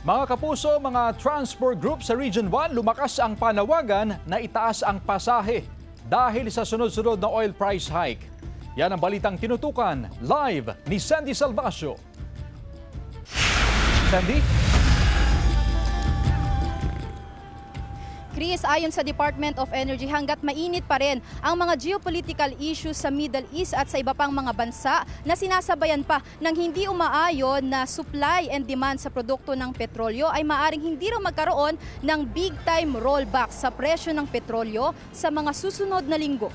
Mga kapuso, mga transport group sa Region 1, lumakas ang panawagan na itaas ang pasahe dahil sa sunod-sunod na oil price hike. Yan ang balitang tinutukan live ni Sandy Salvacio. Sandy? Chris, ayon sa Department of Energy, hanggat mainit pa rin ang mga geopolitical issues sa Middle East at sa iba pang mga bansa na sinasabayan pa ng hindi umaayon na supply and demand sa produkto ng petrolyo, ay maaring hindi rin magkaroon ng big-time rollback sa presyo ng petrolyo sa mga susunod na linggo.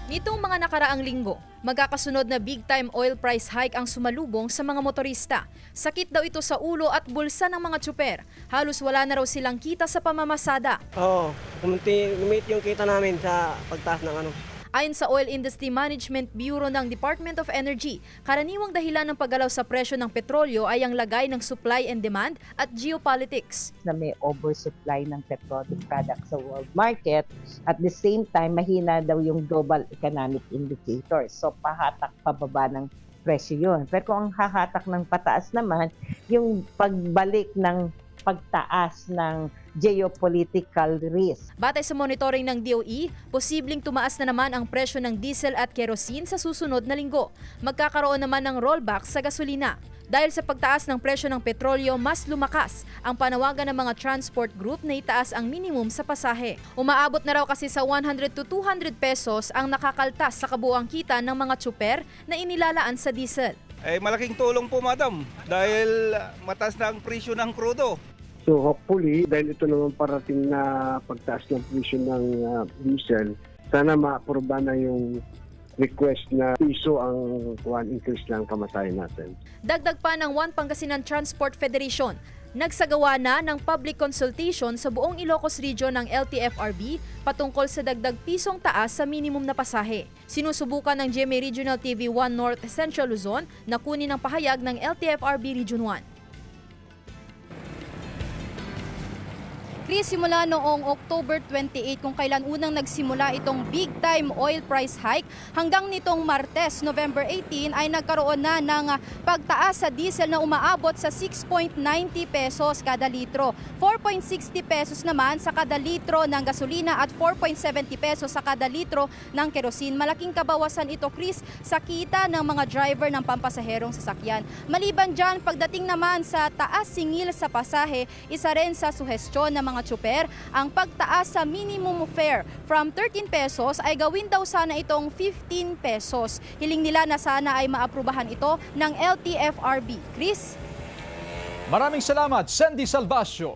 Nitong mga nakaraang linggo, magkakasunod na big-time oil price hike ang sumalubong sa mga motorista. Sakit daw ito sa ulo at bulsa ng mga tsuper. Halos wala na raw silang kita sa pamamasada. Oo, lumit yung kita namin sa pagtaas ng ano. Ayon sa Oil Industry Management Bureau ng Department of Energy, karaniwang dahilan ng paggalaw sa presyo ng petrolyo ay ang lagay ng supply and demand at geopolitics. Na may oversupply ng petroleum products sa world market. At the same time, mahina daw yung global economic indicators. So pahatak pababa ng presyo yun. Pero kung ang hahatak ng pataas naman, yung pagbalik ng pagtaas ng geopolitical risk. Batay sa monitoring ng DOE, posibleng tumaas na naman ang presyo ng diesel at kerosene sa susunod na linggo. Magkakaroon naman ng rollback sa gasolina. Dahil sa pagtaas ng presyo ng petrolyo, mas lumakas ang panawagan ng mga transport group na itaas ang minimum sa pasahe. Umaabot na raw kasi sa 100 to 200 pesos ang nakakaltas sa kabuuang kita ng mga tsuper na inilalaan sa diesel. Malaking tulong po, madam, dahil mataas na ang presyo ng krudo. So hopefully, dahil ito naman parating na pagtaas ng presyo ng diesel, sana ma-aproba na yung request na piso ang increase lang pamasahe natin. Dagdag pa ng One Pangasinan Transport Federation, nagsagawa na ng public consultation sa buong Ilocos Region ng LTFRB patungkol sa dagdag pisong taas sa minimum na pasahe. Sinusubukan ng GMA Regional TV 1 North Central Luzon na kunin ang pahayag ng LTFRB Region 1. Chris, simula noong October 28 kung kailan unang nagsimula itong big-time oil price hike, hanggang nitong Martes, November 18, ay nagkaroon na ng pagtaas sa diesel na umaabot sa 6.90 pesos kada litro. 4.60 pesos naman sa kada litro ng gasolina at 4.70 pesos sa kada litro ng kerosene. Malaking kabawasan ito, Chris, sa kita ng mga driver ng pampasaherong sasakyan. Maliban dyan, pagdating naman sa taas singil sa pasahe, isa rin sa suhestyon ng mga tsuper, ang pagtaas sa minimum fare from 13 pesos ay gawin daw sana itong 15 pesos. Hiling nila na sana ay maaprubahan ito ng LTFRB. Chris? Maraming salamat, Sandy Salvacio.